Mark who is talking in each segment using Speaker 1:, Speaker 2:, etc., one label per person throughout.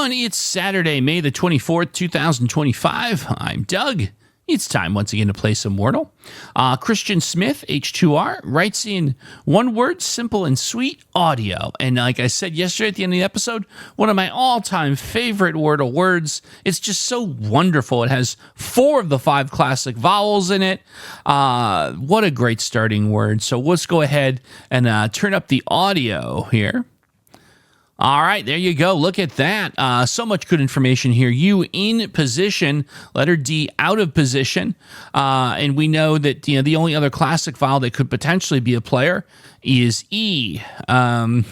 Speaker 1: everyone. It's Saturday, May the 24th, 2025. I'm Doug. It's time once again to play some Wordle. Christian Smith, H2R, writes in one word, simple and sweet, audio. And like I said yesterday at the end of the episode, one of my all-time favorite Wordle words. It's just so wonderful. It has 4 of the 5 classic vowels in it. What a great starting word. So let's go ahead and turn up the audio here. All right, there you go. Look at that. So much good information here. U in position, letter D out of position. And we know that the only other classic vowel that could potentially be a player is E. I'll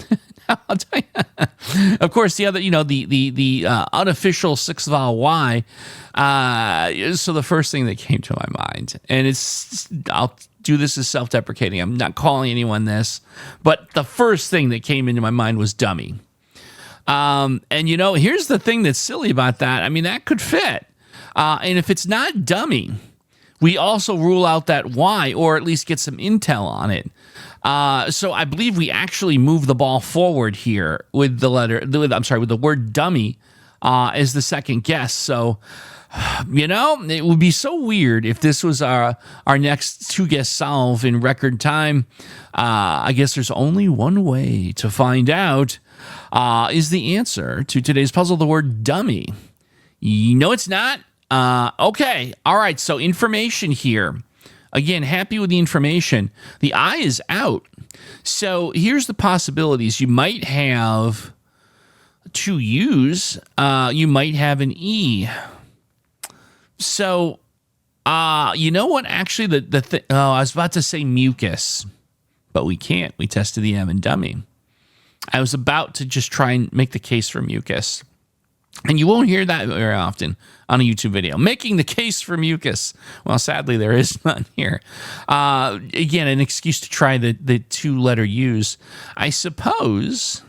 Speaker 1: tell you. Of course, the other, the unofficial 6th vowel Y. So the first thing that came to my mind, and I'll do this as self-deprecating. I'm not calling anyone this, but the first thing that came into my mind was dummy. And here's the thing that's silly about that. I mean, that could fit. And if it's not dummy, we also rule out that Y, or at least get some intel on it. So I believe we actually move the ball forward here with with the word dummy as the second guess. So, it would be so weird if this was our next 2-guess solve in record time. I guess there's only one way to find out. Is the answer to today's puzzle the word dummy? No, it's not. Okay. All right. So information here. Again, happy with the information. The I is out. So here's the possibilities. You might have 2 U's. You might have an E. So, you know what? Actually, I was about to say mucus, but we can't. We tested the M in dummy. I was about to just try and make the case for mucus. And you won't hear that very often on a YouTube video. Making the case for mucus. Well, sadly, there is none here. Again, an excuse to try the 2-letter U's. I suppose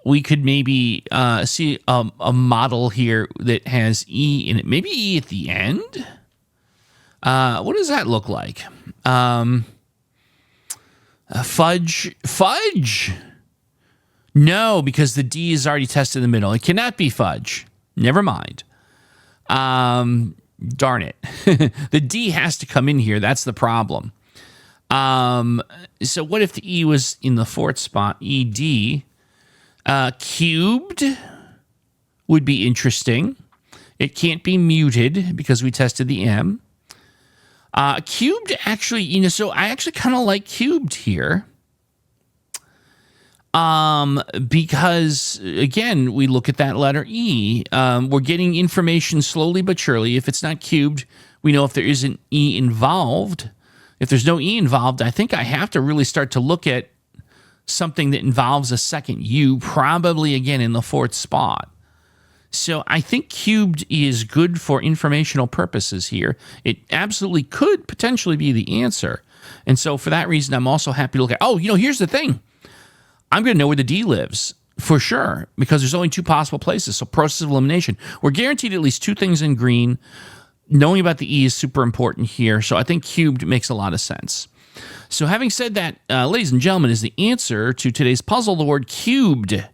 Speaker 1: we could maybe see a model here that has E in it. Maybe E at the end? What does that look like? Fudge? No, because the D is already tested in the middle. It cannot be fudge. Never mind. Darn it. The D has to come in here. That's the problem. So what if the E was in the 4th spot? ED. Cubed would be interesting. It can't be muted because we tested the M. Cubed actually, so I actually kind of like cubed here. Because again, we look at that letter E. We're getting information slowly but surely. If it's not cubed, we know if there isn't E involved. If there's no E involved, I think I have to really start to look at something that involves a second U, probably again in the 4th spot. So I think cubed is good for informational purposes here. It absolutely could potentially be the answer. And so for that reason, I'm also happy to look at, here's the thing. I'm going to know where the D lives for sure because there's only 2 possible places. So process of elimination. We're guaranteed at least 2 things in green. Knowing about the E is super important here. So I think cubed makes a lot of sense. So having said that, ladies and gentlemen, is the answer to today's puzzle the word cubed?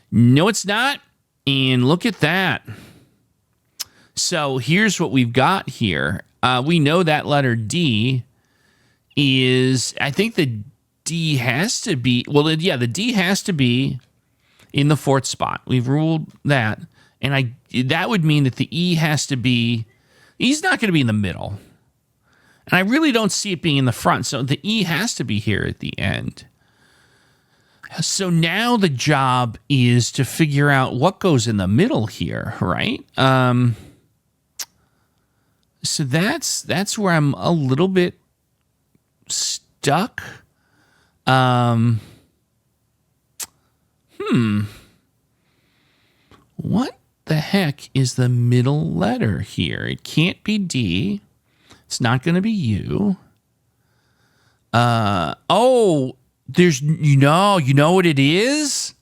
Speaker 1: No, it's not. And look at that. So here's what we've got here. We know that letter D is, I think the D has to be, the D has to be in the 4th spot. We've ruled that. And that would mean that the E has to be, E's not going to be in the middle. And I really don't see it being in the front. So the E has to be here at the end. So now the job is to figure out what goes in the middle here, right? So that's where I'm a little bit stuck. What the heck is the middle letter here? It can't be D. It's not going to be U. There's, you know what it is?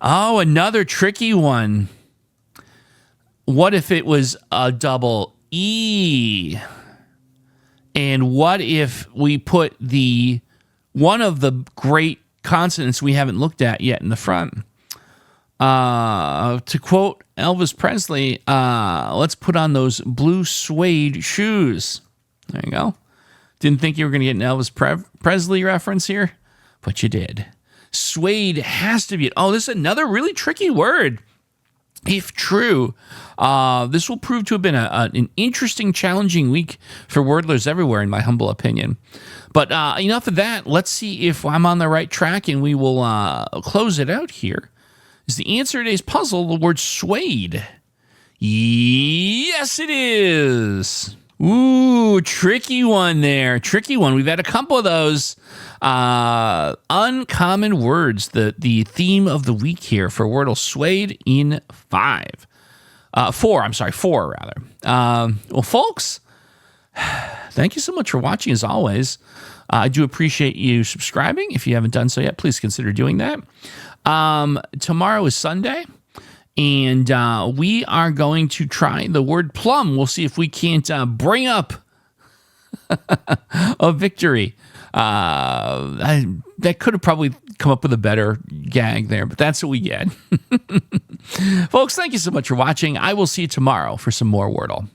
Speaker 1: Oh, another tricky one. What if it was a double E? And what if we put one of the great consonants we haven't looked at yet in the front? To quote Elvis Presley, let's put on those blue suede shoes. There you go. Didn't think you were going to get an Elvis Presley reference here, but you did. Suede has to be it. Oh, this is another really tricky word. If true, this will prove to have been an interesting, challenging week for wordlers everywhere, in my humble opinion. But enough of that. Let's see if I'm on the right track, and we will close it out here. Is the answer to today's puzzle the word suede? Yes, it is. Ooh, tricky one there. Tricky one. We've had a couple of those uncommon words. The theme of the week here for Wordle, suede in 5. 4, I'm sorry, 4 rather. Well, folks, thank you so much for watching as always. I do appreciate you subscribing. If you haven't done so yet, please consider doing that. Tomorrow is Sunday, and we are going to try the word plum. We'll see if we can't bring up a victory. That could have probably come up with a better gag there, but that's what we get. Folks, thank you so much for watching. I will see you tomorrow for some more Wordle.